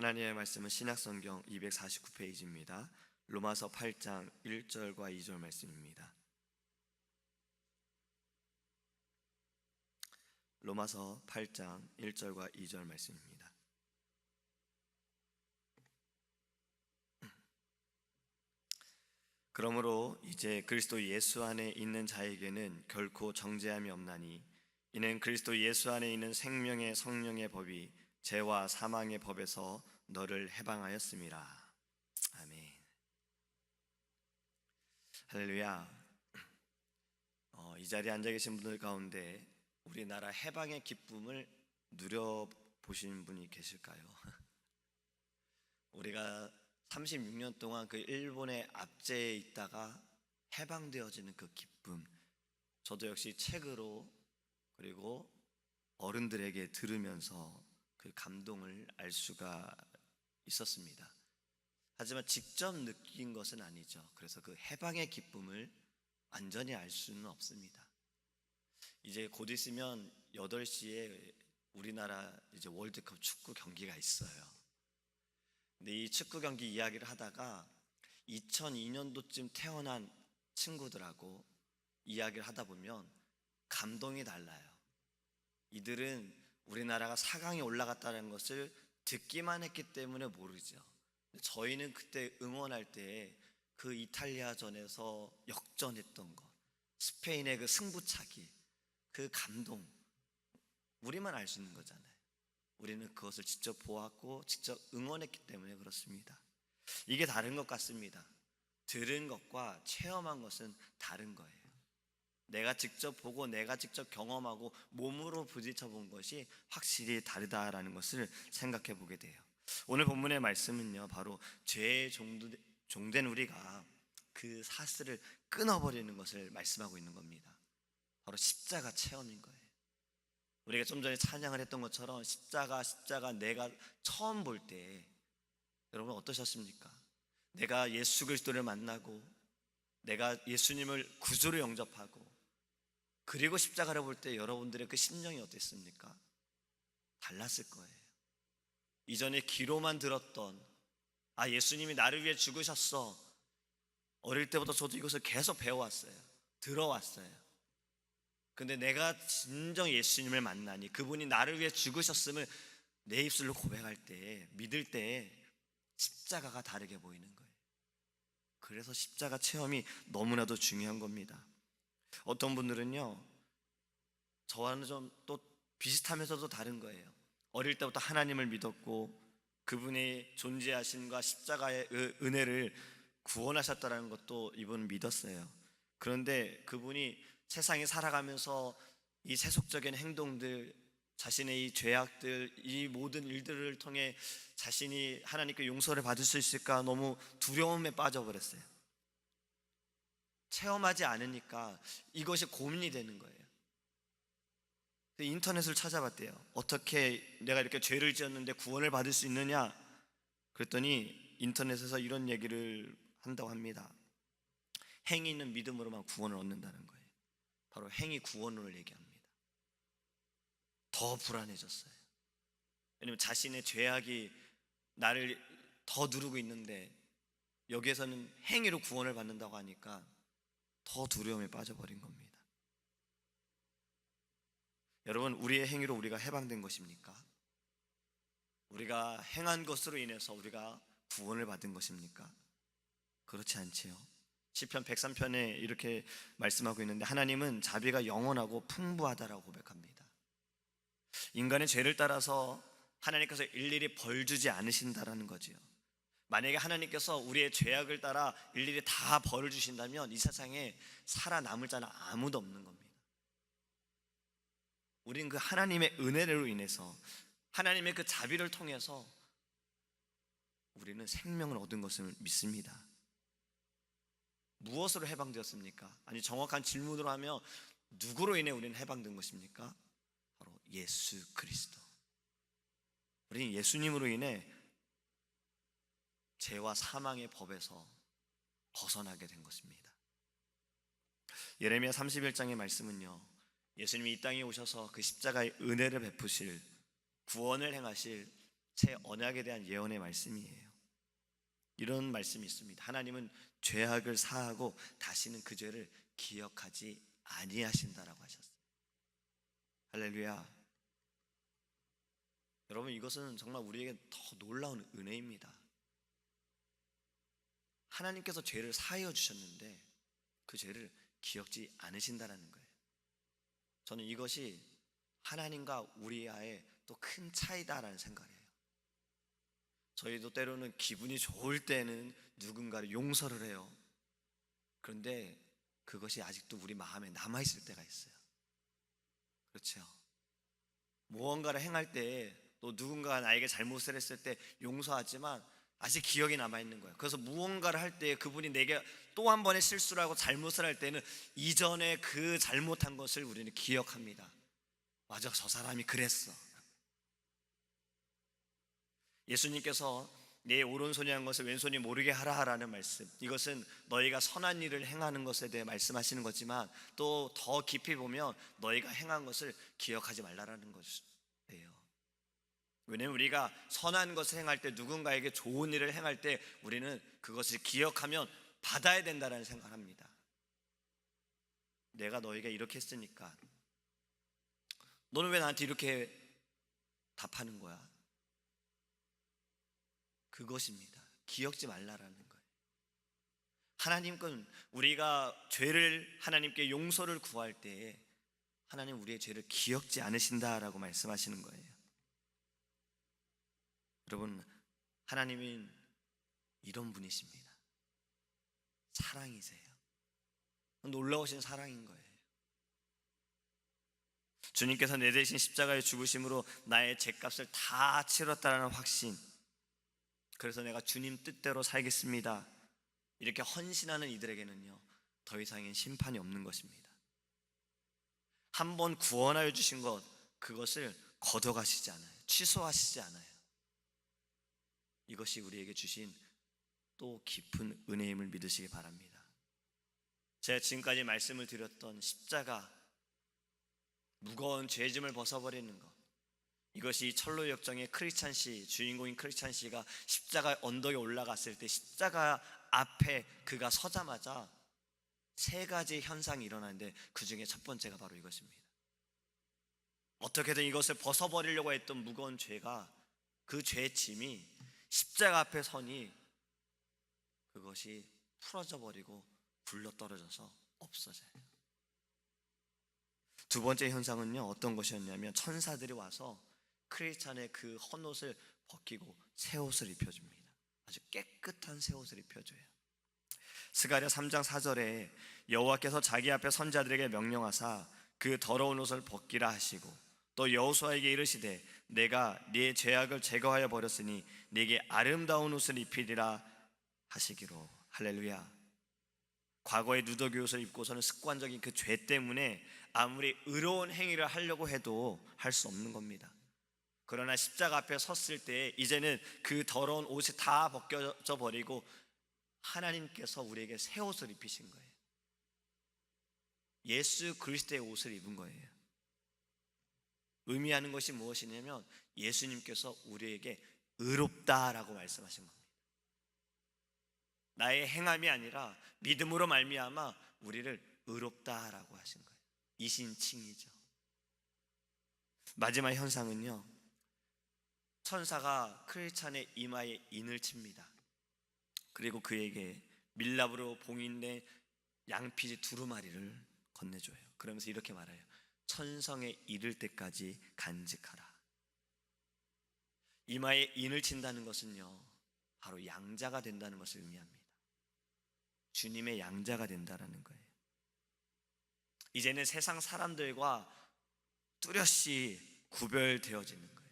하나님의 말씀은 신약성경 249페이지입니다. 로마서 8장 1절과 2절 말씀입니다. 로마서 8장 1절과 2절 말씀입니다. 그러므로 이제 그리스도 예수 안에 있는 자에게는 결코 정죄함이 없나니 이는 그리스도 예수 안에 있는 생명의 성령의 법이 죄와 사망의 법에서 너를 해방하였음이라. 아멘. 할렐루야. 이 자리에 앉아 계신 분들 가운데 우리나라 해방의 기쁨을 누려보신 분이 계실까요? 우리가 36년 동안 그 일본의 압제에 있다가 해방되어지는 그 기쁨, 저도 역시 책으로 그리고 어른들에게 들으면서 그 감동을 알 수가 있었습니다. 하지만 직접 느낀 것은 아니죠. 그래서 그 해방의 기쁨을 완전히 알 수는 없습니다. 이제 곧 있으면 8시에 우리나라 이제 월드컵 축구 경기가 있어요. 근데 이 축구 경기 이야기를 하다가 2002년도쯤 태어난 친구들하고 이야기를 하다 보면 감동이 달라요. 이들은 우리나라가 4강에 올라갔다는 것을 듣기만 했기 때문에 모르죠. 저희는 그때 응원할 때 그 이탈리아전에서 역전했던 것, 스페인의 그 승부차기, 그 감동, 우리만 알 수 있는 거잖아요. 우리는 그것을 직접 보았고 직접 응원했기 때문에 그렇습니다. 이게 다른 것 같습니다. 들은 것과 체험한 것은 다른 거예요. 내가 직접 보고 내가 직접 경험하고 몸으로 부딪혀 본 것이 확실히 다르다라는 것을 생각해 보게 돼요. 오늘 본문의 말씀은요, 바로 죄에 종된 우리가 그 사슬을 끊어버리는 것을 말씀하고 있는 겁니다. 바로 십자가 체험인 거예요. 우리가 좀 전에 찬양을 했던 것처럼 십자가 내가 처음 볼 때 여러분 어떠셨습니까? 내가 예수 그리스도를 만나고 내가 예수님을 구주로 영접하고 그리고 십자가를 볼 때 여러분들의 그 심정이 어땠습니까? 달랐을 거예요. 이전에 귀로만 들었던 예수님이 나를 위해 죽으셨어. 어릴 때부터 저도 이것을 계속 배워왔어요. 들어왔어요. 근데 내가 진정 예수님을 만나니 그분이 나를 위해 죽으셨음을 내 입술로 고백할 때, 믿을 때 십자가가 다르게 보이는 거예요. 그래서 십자가 체험이 너무나도 중요한 겁니다. 어떤 분들은요, 저와는 좀 또 비슷하면서도 다른 거예요. 어릴 때부터 하나님을 믿었고 그분의 존재하심과 십자가의 은혜를 구원하셨다는 것도 이분은 믿었어요. 그런데 그분이 세상에 살아가면서 이 세속적인 행동들, 자신의 이 죄악들, 이 모든 일들을 통해 자신이 하나님께 용서를 받을 수 있을까 너무 두려움에 빠져버렸어요. 체험하지 않으니까 이것이 고민이 되는 거예요. 인터넷을 찾아봤대요. 어떻게 내가 이렇게 죄를 지었는데 구원을 받을 수 있느냐? 그랬더니 인터넷에서 이런 얘기를 한다고 합니다. 행위 있는 믿음으로만 구원을 얻는다는 거예요. 바로 행위 구원론을 얘기합니다. 더 불안해졌어요. 왜냐면 자신의 죄악이 나를 더 누르고 있는데 여기에서는 행위로 구원을 받는다고 하니까 더 두려움에 빠져버린 겁니다. 여러분, 우리의 행위로 우리가 해방된 것입니까? 우리가 행한 것으로 인해서 우리가 구원을 받은 것입니까? 그렇지 않지요. 시편 103편에 이렇게 말씀하고 있는데 하나님은 자비가 영원하고 풍부하다라고 고백합니다. 인간의 죄를 따라서 하나님께서 일일이 벌 주지 않으신다라는 거지요. 만약에 하나님께서 우리의 죄악을 따라 일일이 다 벌을 주신다면 이 세상에 살아남을 자는 아무도 없는 겁니다. 우리는 그 하나님의 은혜로 인해서 하나님의 그 자비를 통해서 우리는 생명을 얻은 것을 믿습니다. 무엇으로 해방되었습니까? 아니, 정확한 질문으로 하면 누구로 인해 우리는 해방된 것입니까? 바로 예수 그리스도. 우리는 예수님으로 인해 죄와 사망의 법에서 벗어나게 된 것입니다. 예레미야 31장의 말씀은요, 예수님이 이 땅에 오셔서 그 십자가의 은혜를 베푸실, 구원을 행하실 새 언약에 대한 예언의 말씀이에요. 이런 말씀이 있습니다. 하나님은 죄악을 사하고 다시는 그 죄를 기억하지 아니하신다라고 하셨어요. 할렐루야. 여러분, 이것은 정말 우리에게 더 놀라운 은혜입니다. 하나님께서 죄를 사하여 주셨는데 그 죄를 기억지 않으신다라는 거예요. 저는 이것이 하나님과 우리와의 또 큰 차이다라는 생각을 해요. 저희도 때로는 기분이 좋을 때는 누군가를 용서를 해요. 그런데 그것이 아직도 우리 마음에 남아있을 때가 있어요. 그렇죠? 무언가를 행할 때 또 누군가가 나에게 잘못을 했을 때 용서하지만 아직 기억이 남아있는 거예요. 그래서 무언가를 할 때 그분이 내게 또 한 번의 실수를 하고 잘못을 할 때는 이전에 그 잘못한 것을 우리는 기억합니다. 맞아, 저 사람이 그랬어. 예수님께서 내 오른손이 한 것을 왼손이 모르게 하라 하라는 말씀, 이것은 너희가 선한 일을 행하는 것에 대해 말씀하시는 거지만 또 더 깊이 보면 너희가 행한 것을 기억하지 말라라는 것이에요. 왜냐하면 우리가 선한 것을 행할 때, 누군가에게 좋은 일을 행할 때 우리는 그것을 기억하면 받아야 된다는 생각을 합니다. 내가 너에게 이렇게 했으니까 너는 왜 나한테 이렇게 답하는 거야? 그것입니다. 기억지 말라라는 거예요. 하나님은 우리가 죄를 하나님께 용서를 구할 때에 하나님 우리의 죄를 기억지 않으신다라고 말씀하시는 거예요. 여러분, 하나님은 이런 분이십니다. 사랑이세요. 놀라우신 사랑인 거예요. 주님께서 내 대신 십자가에 죽으심으로 나의 죄값을 다 치렀다는 확신, 그래서 내가 주님 뜻대로 살겠습니다, 이렇게 헌신하는 이들에게는요 더 이상의 심판이 없는 것입니다. 한 번 구원하여 주신 것, 그것을 걷어가시지 않아요. 취소하시지 않아요. 이것이 우리에게 주신 또 깊은 은혜임을 믿으시기 바랍니다. 제가 지금까지 말씀을 드렸던 십자가, 무거운 죄짐을 벗어버리는 것, 이것이 철로 역정의 크리스찬 씨, 주인공인 크리스찬 씨가 십자가 언덕에 올라갔을 때 십자가 앞에 그가 서자마자 세 가지 현상이 일어나는데 그 중에 첫 번째가 바로 이것입니다. 어떻게든 이것을 벗어버리려고 했던 무거운 죄가, 그 죄의 짐이 십자가 앞에 서니 그것이 풀어져 버리고 굴러떨어져서 없어져요. 두 번째 현상은요, 어떤 것이었냐면 천사들이 와서 크리스찬의 그 헌옷을 벗기고 새 옷을 입혀줍니다. 아주 깨끗한 새 옷을 입혀줘요. 스가랴 3장 4절에 여호와께서 자기 앞에 선자들에게 명령하사 그 더러운 옷을 벗기라 하시고, 또 여호수아에게 이르시되 내가 네 죄악을 제거하여 버렸으니 네게 아름다운 옷을 입히리라 하시기로. 할렐루야. 과거의 누더기 옷을 입고서는 습관적인 그 죄 때문에 아무리 의로운 행위를 하려고 해도 할 수 없는 겁니다. 그러나 십자가 앞에 섰을 때 이제는 그 더러운 옷이 다 벗겨져 버리고 하나님께서 우리에게 새 옷을 입히신 거예요. 예수 그리스도의 옷을 입은 거예요. 의미하는 것이 무엇이냐면 예수님께서 우리에게 의롭다라고 말씀하신 겁니다. 나의 행함이 아니라 믿음으로 말미암아 우리를 의롭다라고 하신 거예요. 이신칭이죠. 마지막 현상은요, 천사가 크리스찬의 이마에 인을 칩니다. 그리고 그에게 밀랍으로 봉인된 양피지 두루마리를 건네줘요. 그러면서 이렇게 말해요. 천성에 이를 때까지 간직하라. 이마에 인을 친다는 것은요, 바로 양자가 된다는 것을 의미합니다. 주님의 양자가 된다는 거예요. 이제는 세상 사람들과 뚜렷이 구별되어지는 거예요.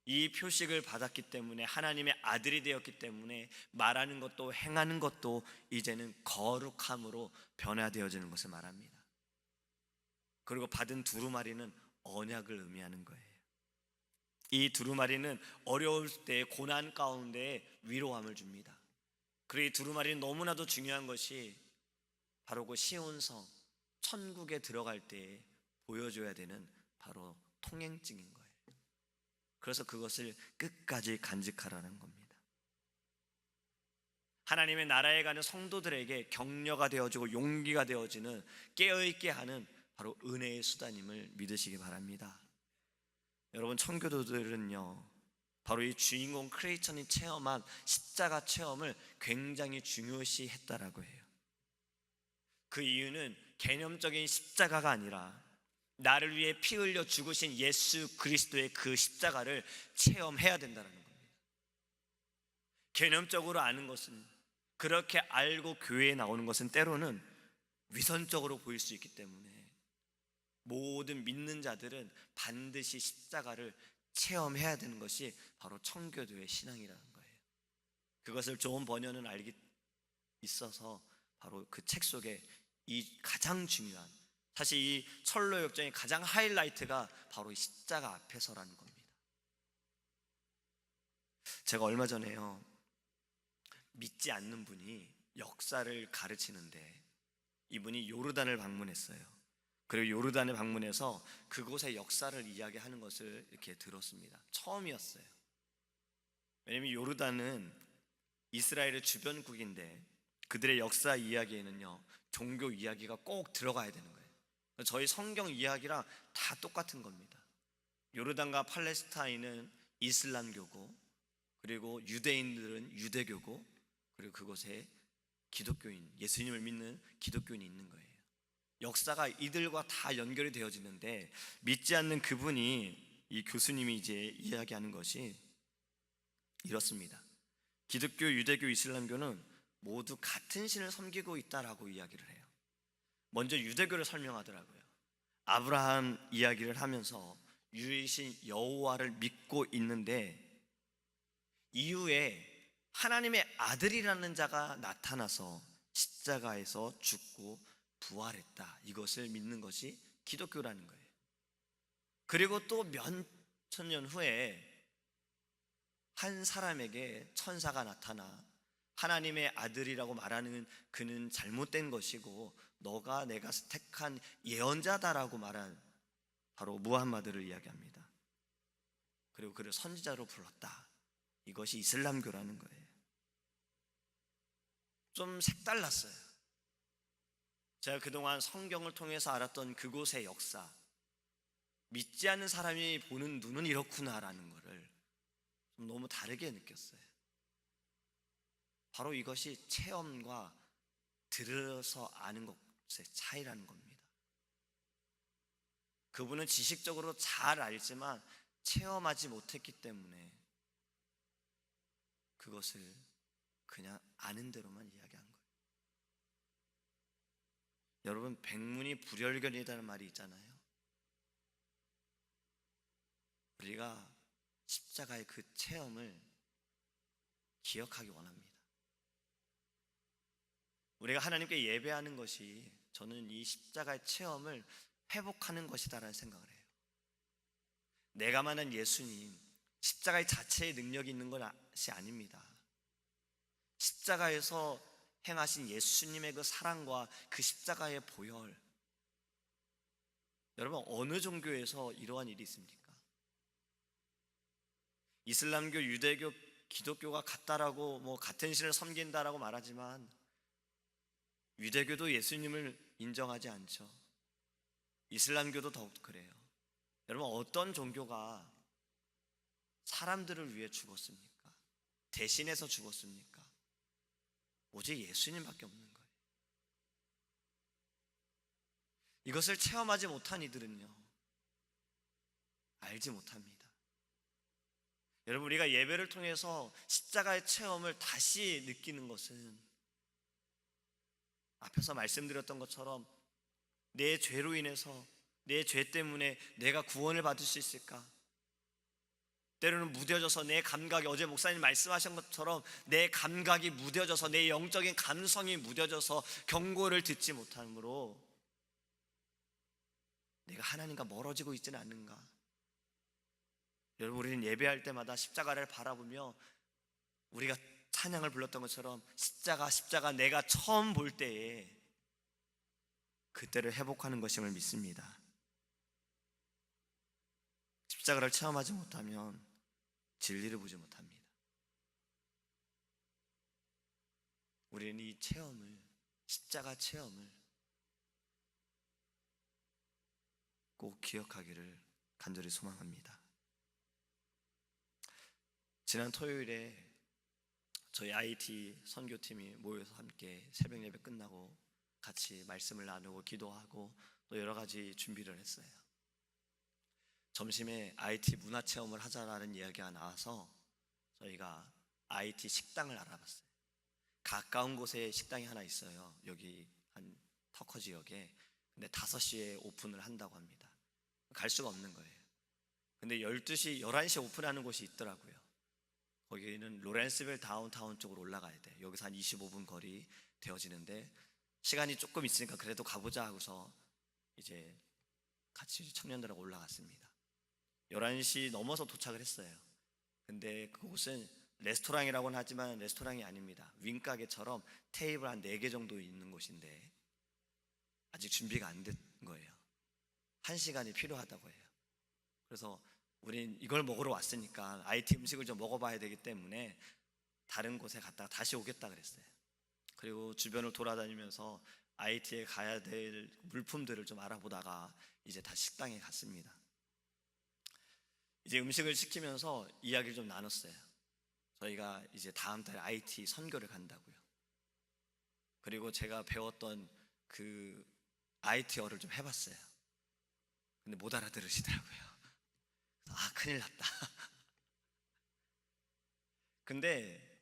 이 표식을 받았기 때문에, 하나님의 아들이 되었기 때문에 말하는 것도 행하는 것도 이제는 거룩함으로 변화되어지는 것을 말합니다. 그리고 받은 두루마리는 언약을 의미하는 거예요. 이 두루마리는 어려울 때, 고난 가운데 위로함을 줍니다. 그리고 이 두루마리는 너무나도 중요한 것이 바로 그 시온성, 천국에 들어갈 때 보여줘야 되는 바로 통행증인 거예요. 그래서 그것을 끝까지 간직하라는 겁니다. 하나님의 나라에 가는 성도들에게 격려가 되어지고 용기가 되어지는, 깨어있게 하는 바로 은혜의 수단임을 믿으시기 바랍니다. 여러분, 청교도들은요 바로 이 주인공 크레이천이 체험한 십자가 체험을 굉장히 중요시 했다라고 해요. 그 이유는 개념적인 십자가가 아니라 나를 위해 피 흘려 죽으신 예수 그리스도의 그 십자가를 체험해야 된다는 겁니다. 개념적으로 아는 것은, 그렇게 알고 교회에 나오는 것은 때로는 위선적으로 보일 수 있기 때문에 모든 믿는 자들은 반드시 십자가를 체험해야 되는 것이 바로 청교도의 신앙이라는 거예요. 그것을 존 버녀는 알기 있어서 바로 그 책 속에 이 가장 중요한, 사실 이 철로 역정의 가장 하이라이트가 바로 이 십자가 앞에서라는 겁니다. 제가 얼마 전에요 믿지 않는 분이 역사를 가르치는데 이분이 요르단을 방문했어요. 그리고 요르단을 방문해서 그곳의 역사를 이야기하는 것을 이렇게 들었습니다. 처음이었어요. 왜냐하면 요르단은 이스라엘의 주변국인데 그들의 역사 이야기에는요 종교 이야기가 꼭 들어가야 되는 거예요. 저희 성경 이야기랑 다 똑같은 겁니다. 요르단과 팔레스타인은 이슬람교고, 그리고 유대인들은 유대교고, 그리고 그곳에 기독교인, 예수님을 믿는 기독교인이 있는 거예요. 역사가 이들과 다 연결이 되어지는데 믿지 않는 그분이, 이 교수님이 이제 이야기하는 것이 이렇습니다. 기독교, 유대교, 이슬람교는 모두 같은 신을 섬기고 있다라고 이야기를 해요. 먼저 유대교를 설명하더라고요. 아브라함 이야기를 하면서 유일신 여호와를 믿고 있는데 이후에 하나님의 아들이라는 자가 나타나서 십자가에서 죽고 부활했다, 이것을 믿는 것이 기독교라는 거예요. 그리고 또 몇 천년 후에 한 사람에게 천사가 나타나 하나님의 아들이라고 말하는 그는 잘못된 것이고 너가 내가 택한 예언자다라고 말한 바로 무함마드를 이야기합니다. 그리고 그를 선지자로 불렀다. 이것이 이슬람교라는 거예요. 좀 색달랐어요. 제가 그동안 성경을 통해서 알았던 그곳의 역사, 믿지 않는 사람이 보는 눈은 이렇구나라는 것을 좀 너무 다르게 느꼈어요. 바로 이것이 체험과 들어서 아는 것의 차이라는 겁니다. 그분은 지식적으로 잘 알지만 체험하지 못했기 때문에 그것을 그냥 아는 대로만 이야기한 거예요. 여러분, 백문이 불여일견이라는 말이 있잖아요. 우리가 십자가의 그 체험을 기억하기 원합니다. 우리가 하나님께 예배하는 것이, 저는 이 십자가의 체험을 회복하는 것이다라는 생각을 해요. 내가 만난 예수님, 십자가의 자체의 능력이 있는 것이 아닙니다. 십자가에서 행하신 예수님의 그 사랑과 그 십자가의 보혈, 여러분 어느 종교에서 이러한 일이 있습니까? 이슬람교, 유대교, 기독교가 같다라고 같은 신을 섬긴다라고 말하지만 유대교도 예수님을 인정하지 않죠. 이슬람교도 더욱 그래요. 여러분, 어떤 종교가 사람들을 위해 죽었습니까? 대신해서 죽었습니까? 오직 예수님밖에 없는 거예요. 이것을 체험하지 못한 이들은요 알지 못합니다. 여러분, 우리가 예배를 통해서 십자가의 체험을 다시 느끼는 것은 앞에서 말씀드렸던 것처럼 내 죄로 인해서, 내 죄 때문에 내가 구원을 받을 수 있을까? 때로는 무뎌져서 내 감각이, 어제 목사님 말씀하신 것처럼 내 감각이 무뎌져서, 내 영적인 감성이 무뎌져서 경고를 듣지 못함으로 내가 하나님과 멀어지고 있지는 않는가? 여러분, 우리는 예배할 때마다 십자가를 바라보며 우리가 찬양을 불렀던 것처럼 십자가 내가 처음 볼 때에 그때를 회복하는 것임을 믿습니다. 십자가를 체험하지 못하면 진리를 보지 못합니다. 우리는 이 체험을, 십자가 체험을 꼭 기억하기를 간절히 소망합니다. 지난 토요일에 저희 IT 선교팀이 모여서 함께 새벽 예배 끝나고 같이 말씀을 나누고 기도하고 또 여러 가지 준비를 했어요. 점심에 IT 문화 체험을 하자라는 이야기가 나와서 저희가 IT 식당을 알아봤어요. 가까운 곳에 식당이 하나 있어요. 여기 한 터커 지역에. 근데 5시에 오픈을 한다고 합니다. 갈 수가 없는 거예요. 근데 12시, 11시에 오픈하는 곳이 있더라고요. 거기는 로렌스빌 다운타운 쪽으로 올라가야 돼. 여기서 한 25분 거리 되어지는데 시간이 조금 있으니까 그래도 가보자 하고서 이제 같이 청년들하고 올라갔습니다. 11시 넘어서 도착을 했어요. 근데 그곳은 레스토랑이라고는 하지만 레스토랑이 아닙니다. 윙가게처럼 테이블 한 4개 정도 있는 곳인데 아직 준비가 안 된 거예요. 1시간이 필요하다고 해요. 그래서 우린 이걸 먹으러 왔으니까 IT 음식을 좀 먹어봐야 되기 때문에 다른 곳에 갔다가 다시 오겠다 그랬어요. 그리고 주변을 돌아다니면서 IT에 가야 될 물품들을 좀 알아보다가 이제 다시 식당에 갔습니다. 이제 음식을 시키면서 이야기를 좀 나눴어요. 저희가 이제 다음 달에 IT 선교를 간다고요. 그리고 제가 배웠던 그 IT어를 좀 해봤어요. 근데 못 알아들으시더라고요. 아, 큰일 났다. 근데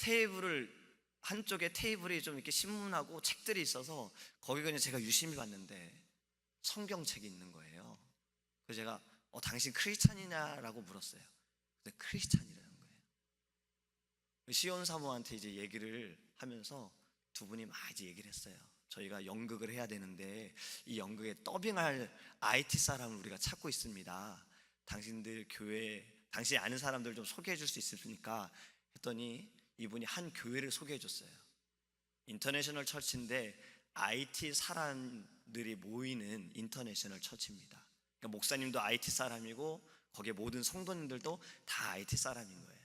한쪽에 테이블이 좀 이렇게 신문하고 책들이 있어서 거기 그냥 제가 유심히 봤는데 성경책이 있는 거예요. 그래서 제가 당신 크리스찬이냐라고 물었어요. 근데 크리스찬이라는 거예요. 시온 사모한테 이제 얘기를 하면서 두 분이 막 이제 얘기를 했어요. 저희가 연극을 해야 되는데 이 연극에 더빙할 IT 사람을 우리가 찾고 있습니다. 당신들 교회, 당신이 아는 사람들 좀 소개해 줄 수 있습니까? 했더니 이분이 한 교회를 소개해 줬어요. 인터내셔널 처치인데 IT 사람들이 모이는 인터내셔널 처치입니다. 그러니까 목사님도 IT 사람이고 거기에 모든 성도님들도 다 IT 사람인 거예요.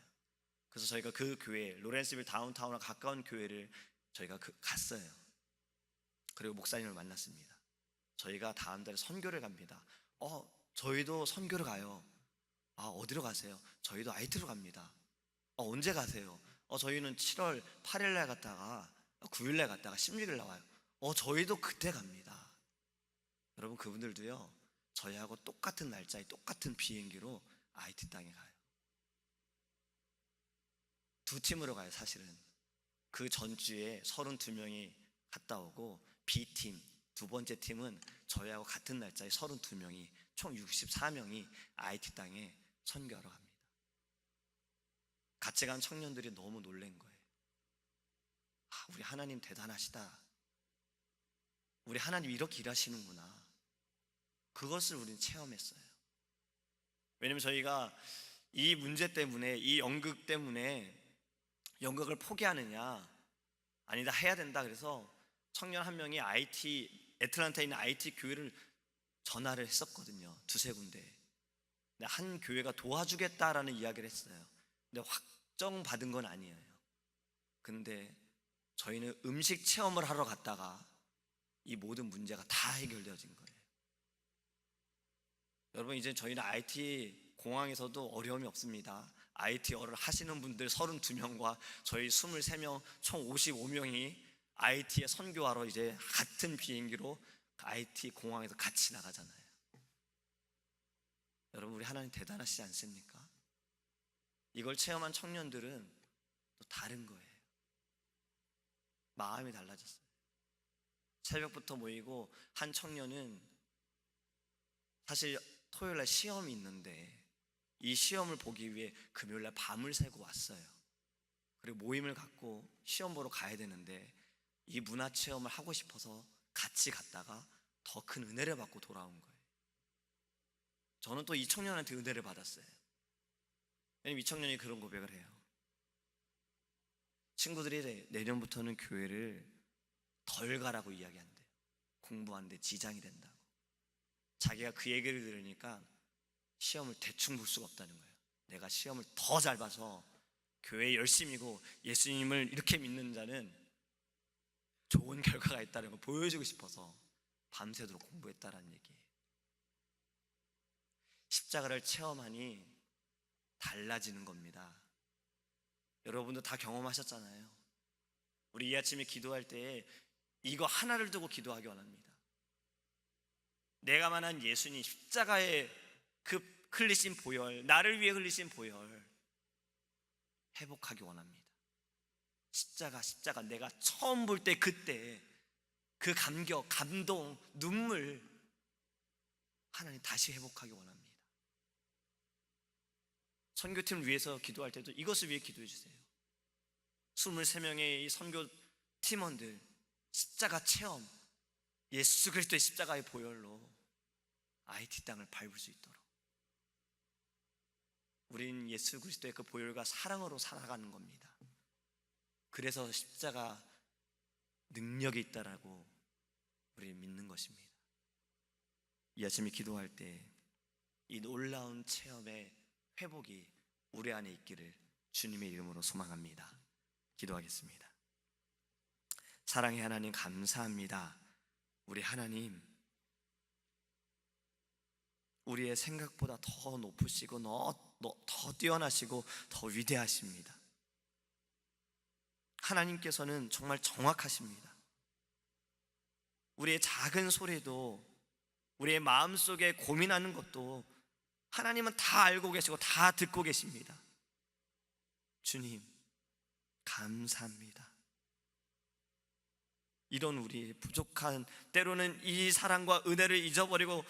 그래서 저희가 그 교회, 로렌스빌 다운타운과 가까운 교회를 저희가 갔어요. 그리고 목사님을 만났습니다. 저희가 다음 달에 선교를 갑니다. 저희도 선교를 가요. 어디로 가세요? 저희도 IT로 갑니다. 언제 가세요? 저희는 7월 8일 날 갔다가 9일 날 갔다가 16일 나와요. 저희도 그때 갑니다. 여러분, 그분들도요 저희하고 똑같은 날짜에 똑같은 비행기로 IT 땅에 가요. 두 팀으로 가요. 사실은 그 전주에 32명이 갔다 오고 B팀 두 번째 팀은 저희하고 같은 날짜에 32명이 총 64명이 IT 땅에 선교하러 갑니다. 같이 간 청년들이 너무 놀란 거예요. 우리 하나님 대단하시다. 우리 하나님 이렇게 일하시는구나. 그것을 우리는 체험했어요. 왜냐면 저희가 이 문제 때문에, 이 연극 때문에 연극을 포기하느냐, 아니다, 해야 된다. 그래서 청년 한 명이 애틀랜타에 있는 IT 교회를 전화를 했었거든요. 2-3 군데. 근데 한 교회가 도와주겠다라는 이야기를 했어요. 근데 확정받은 건 아니에요. 근데 저희는 음식 체험을 하러 갔다가 이 모든 문제가 다 해결되어진 거예요. 여러분, 이제 저희는 IT 공항에서도 어려움이 없습니다. IT어를 하시는 분들 32명과 저희 23명 총 55명이 IT에 선교하러 이제 같은 비행기로 IT 공항에서 같이 나가잖아요. 여러분, 우리 하나님 대단하시지 않습니까? 이걸 체험한 청년들은 또 다른 거예요. 마음이 달라졌어요. 새벽부터 모이고 한 청년은 사실 토요일날 시험이 있는데 이 시험을 보기 위해 금요일날 밤을 새고 왔어요. 그리고 모임을 갖고 시험 보러 가야 되는데 이 문화체험을 하고 싶어서 같이 갔다가 더 큰 은혜를 받고 돌아온 거예요. 저는 또 이 청년한테 은혜를 받았어요. 왜냐면 이 청년이 그런 고백을 해요. 친구들이 내년부터는 교회를 덜 가라고 이야기한대요. 공부하는데 지장이 된다고. 자기가 그 얘기를 들으니까 시험을 대충 볼 수가 없다는 거예요. 내가 시험을 더 잘 봐서 교회에 열심이고 예수님을 이렇게 믿는 자는 좋은 결과가 있다는 걸 보여주고 싶어서 밤새도록 공부했다라는 얘기예요. 십자가를 체험하니 달라지는 겁니다. 여러분도 다 경험하셨잖아요. 우리 이 아침에 기도할 때 이거 하나를 두고 기도하기 원합니다. 내가 만난 예수님 십자가의 그 흘리신 보혈, 나를 위해 흘리신 보혈 회복하기 원합니다. 십자가 내가 처음 볼 때 그때 그 감격, 감동, 눈물 하나님 다시 회복하기 원합니다. 선교팀을 위해서 기도할 때도 이것을 위해 기도해 주세요. 23명의 이 선교 팀원들 십자가 체험, 예수 그리스도의 십자가의 보혈로 IT 땅을 밟을 수 있도록 우린 예수 그리스도의 그 보혈과 사랑으로 살아가는 겁니다. 그래서 십자가 능력이 있다라고 우리는 믿는 것입니다. 이 아침에 기도할 때 이 놀라운 체험의 회복이 우리 안에 있기를 주님의 이름으로 소망합니다. 기도하겠습니다. 사랑의 하나님 감사합니다. 우리 하나님, 우리의 생각보다 더 높으시고 더 뛰어나시고 더 위대하십니다. 하나님께서는 정말 정확하십니다. 우리의 작은 소리도, 우리의 마음속에 고민하는 것도 하나님은 다 알고 계시고 다 듣고 계십니다. 주님 감사합니다. 이런 우리 부족한, 때로는 이 사랑과 은혜를 잊어버리고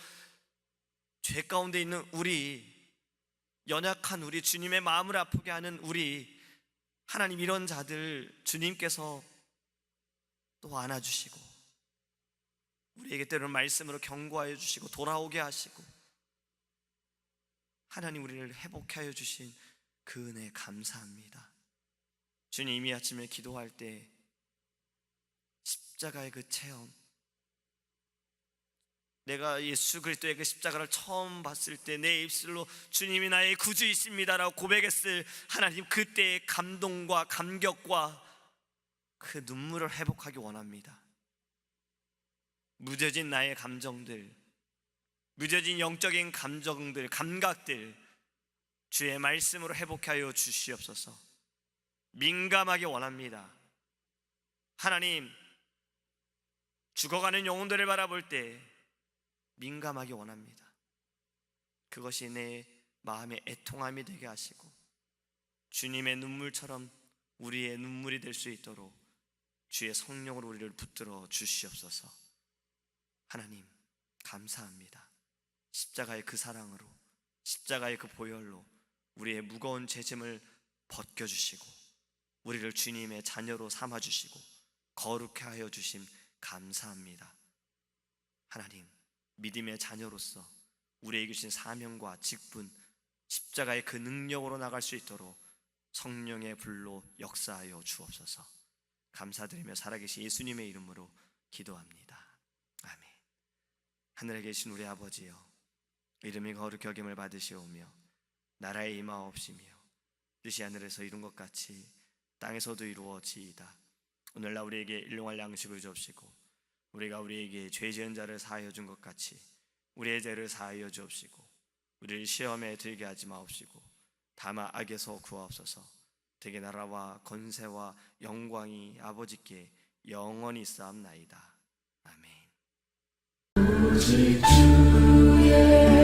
죄 가운데 있는 우리, 연약한 우리, 주님의 마음을 아프게 하는 우리, 하나님 이런 자들 주님께서 또 안아주시고 우리에게 때로는 말씀으로 경고하여 주시고 돌아오게 하시고 하나님 우리를 회복하여 주신 그 은혜 감사합니다. 주님, 이 아침에 기도할 때 십자가의 그 체험, 내가 예수 그리스도의 그 십자가를 처음 봤을 때 내 입술로 주님이 나의 구주이십니다라고 고백했을 하나님 그때의 감동과 감격과 그 눈물을 회복하기 원합니다. 무뎌진 나의 감정들, 무뎌진 영적인 감정들, 감각들 주의 말씀으로 회복하여 주시옵소서. 민감하게 원합니다. 하나님, 죽어가는 영혼들을 바라볼 때 민감하게 원합니다. 그것이 내 마음의 애통함이 되게 하시고 주님의 눈물처럼 우리의 눈물이 될 수 있도록 주의 성령으로 우리를 붙들어 주시옵소서. 하나님 감사합니다. 십자가의 그 사랑으로, 십자가의 그 보혈로 우리의 무거운 죄짐을 벗겨주시고 우리를 주님의 자녀로 삼아주시고 거룩해 하여 주심 감사합니다. 하나님, 믿음의 자녀로서 우리에게 주신 사명과 직분, 십자가의 그 능력으로 나갈 수 있도록 성령의 불로 역사하여 주옵소서. 감사드리며 살아계신 예수님의 이름으로 기도합니다. 아멘. 하늘에 계신 우리 아버지여, 이름이 거룩히 여김을 받으시오며 나라에 임하옵시며 뜻이 하늘에서 이룬 것 같이 땅에서도 이루어지이다. 오늘날 우리에게 일용할 양식을 주옵시고 우리가 우리에게 죄 지은 자를 사하여 준 것 같이 우리의 죄를 사하여 주옵시고 우리를 시험에 들게 하지 마옵시고 다만 악에서 구하옵소서. 되게 나라와 권세와 영광이 아버지께 영원히 있사옵나이다. 아멘. 오직 주의